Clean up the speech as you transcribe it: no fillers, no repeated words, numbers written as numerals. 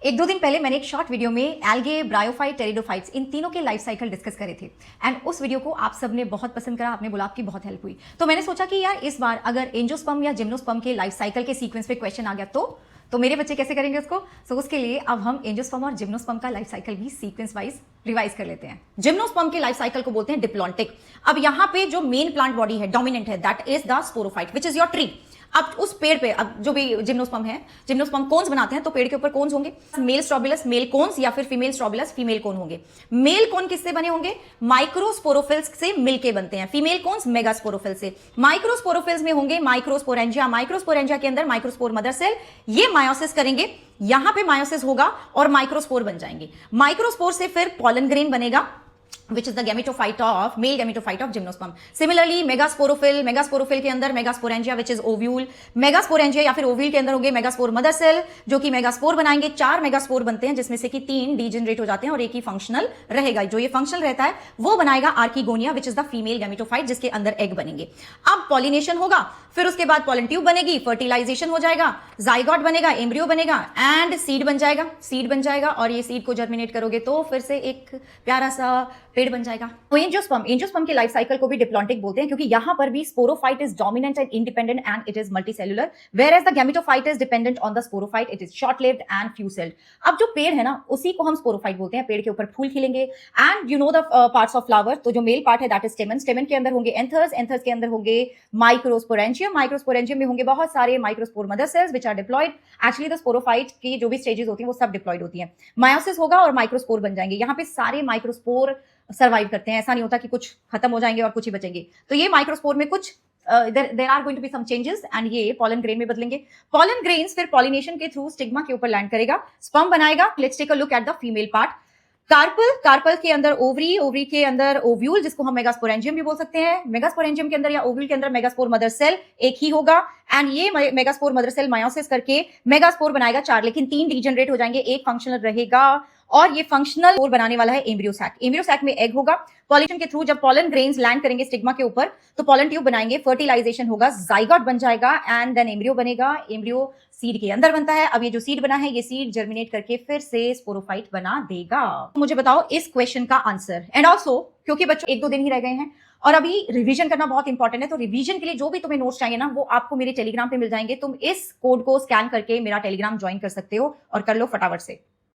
एक दो दिन पहले मैंने एक शॉर्ट वीडियो में एल्गे, ब्रायोफाइट, टेरिडोफाइट्स इन तीनों के लाइफ साइकिल डिस्कस करे थे एंड उस वीडियो को आप सबने बहुत पसंद करा, आपने बोला आपकी बहुत हेल्प हुई। तो मैंने सोचा कि यार इस बार अगर एंजियोस्पर्म या जिम्नोस्पर्म के लाइफ साइकिल के सीक्वेंस पे क्वेश्चन आ गया तो मेरे बच्चे कैसे करेंगे उसको। सो उसके लिए अब हम एंजियोस्पर्म और जिम्नोस्पर्म का लाइफ साइकिल भी सीक्वेंस वाइज रिवाइज कर लेते हैं। जिम्नोस्पर्म के लाइफ साइकिल को बोलते हैं डिप्लॉन्टिक। अब यहाँ पे जो मेन प्लांट बॉडी है, डोमिनेंट है, that is the sporophyte which is your tree. अब उस पेड़ पे अब जो भी जिम्नोस्पर्म है, जिम्नोस्पर्म कोन्स बनाते हैं, तो पेड़ के ऊपर कोन्स होंगे, मेल स्ट्रोबिलस मेल कोन्स या फिर फीमेल स्ट्रोबिलस फीमेल कोन होंगे। मेल कोन किससे बने होंगे? माइक्रोस्पोरोफिल्स से मिलके बनते हैं। फीमेल कोन्स मेगास्पोरोफिल से। माइक्रोस्पोरोफिल्स में होंगे माइक्रोस्पोरेंजिया। माइक्रोस्पोरेंजिया के अंदर माइक्रोस्पोर मदर सेल, ये मायोसिस करेंगे, यहां पे मायोसिस होगा और माइक्रोस्पोर बन जाएंगे। माइक्रोस्पोर से फिर पॉलन ग्रेन बनेगा which is the gametophyte of male gametophyte of gymnosperm. Similarly megasporophil के अंदर megasporangia which is ovule, megasporangia या फिर ovule के अंदर होंगे मेगास्पोर मदर सेल जो कि मेगास्पोर बनाएंगे। 4 मेगास्पोर बनते हैं जिसमें से कि 3 डीजेनरेट हो जाते हैं और एक ही फंक्शनल रहेगा। जो ये फंक्शनल रहता है वो बनाएगा archegonia which is the female gametophyte जिसके अंदर एग बनेंगे। अब पॉलिनेशन होगा, फिर उसके बाद पॉलन ट्यूब बनेगी, फर्टिलाइजेशन हो जाएगा, जाइगोट बनेगा, एम्ब्रियो बनेगा एंड सीड बन जाएगा और ये सीड को जर्मिनेट करोगे तो फिर से एक प्यारा सा पेड़ बन जाएगा। तो एंजियोस्पर्म के लाइफ साइकिल को भी डिप्लॉन्टिक बोलते हैं क्योंकि यहां पर भी sporophyte is dominant and independent and it is multicellular, whereas the gametophyte is dependent on the sporophyte, it is short lived and few sailed. अब जो पेड़ है ना उसी को हम स्पोरोफाइट बोलते हैं। पेड़ के ऊपर फूल खिलेंगे and you know the parts of flower. तो जो मेल पार्ट है दैट इज स्टेमन, स्टेमन के अंदर होंगे एंथर्स के अंदर होंगे माइक्रोस्पोरेंजियम में होंगे बहुत सारे microspore mother cells which are diploid. Actually the sporophyte की जो भी स्टेजेस होती हैं वो सब डिप्लॉयड होती हैं। मायोसिस होगा और माइक्रोस्पोर बन जाएंगे। यहाँ पे सारे माइक्रोस्पोर सर्वाइव करते हैं, ऐसा नहीं होता कि कुछ खत्म हो जाएंगे और कुछ ही बचेंगे। तो ये माइक्रोस्पोर में कुछ there are going to be some changes and ये पॉलन ग्रेन में बदलेंगे। पॉलन ग्रेन्स फिर पॉलिनेशन के थ्रू स्टिग्मा के ऊपर लैंड करेगा, स्पर्म बनाएगा। Let's take a look at the female part. Carpel के अंदर ओवरी के अंदर ओव्यूल जिसको हम मेगास्पोरेंजियम भी बोल सकते हैं। मेगास्पोरेंजियम के अंदर या ओव्यूल के अंदर मेगास्पोर मदर सेल एक ही होगा एंड ये मेगास्पोर मदर सेल मायोसिस करके मेगास्पोर बनाएगा 4, लेकिन 3 डीजेनरेट हो जाएंगे, एक फंक्शनल रहेगा और ये फंक्शनल स्पोर बनाने वाला है एम्ब्रियो सैक। एम्ब्रियो सैक में एग होगा। पॉलिनेशन के थ्रू जब पॉलन ग्रेन्स लैंड करेंगे स्टिग्मा के ऊपर तो पॉलन ट्यूब बनाएंगे, फर्टिलाइजेशन होगा, जाइगोट बन जाएगा एंड देन एम्ब्रियो बनेगा। एम्ब्रियो सीड के अंदर बनता है। अब ये जो सीड बना है ये सीड जर्मिनेट करके फिर से स्पोरोफाइट बना देगा। मुझे बताओ इस क्वेश्चन का आंसर। एंड ऑल्सो क्योंकि बच्चों 1-2 दिन ही रह गए हैं और अभी रिवीजन करना बहुत इंपॉर्टेंट है, तो रिवीजन के लिए जो भी तुम्हें नोट्स चाहिए ना वो आपको मेरे टेलीग्राम पे मिल जाएंगे। तुम इस कोड को स्कैन करके मेरा टेलीग्राम ज्वाइन कर सकते हो और कर लो फटाफट से।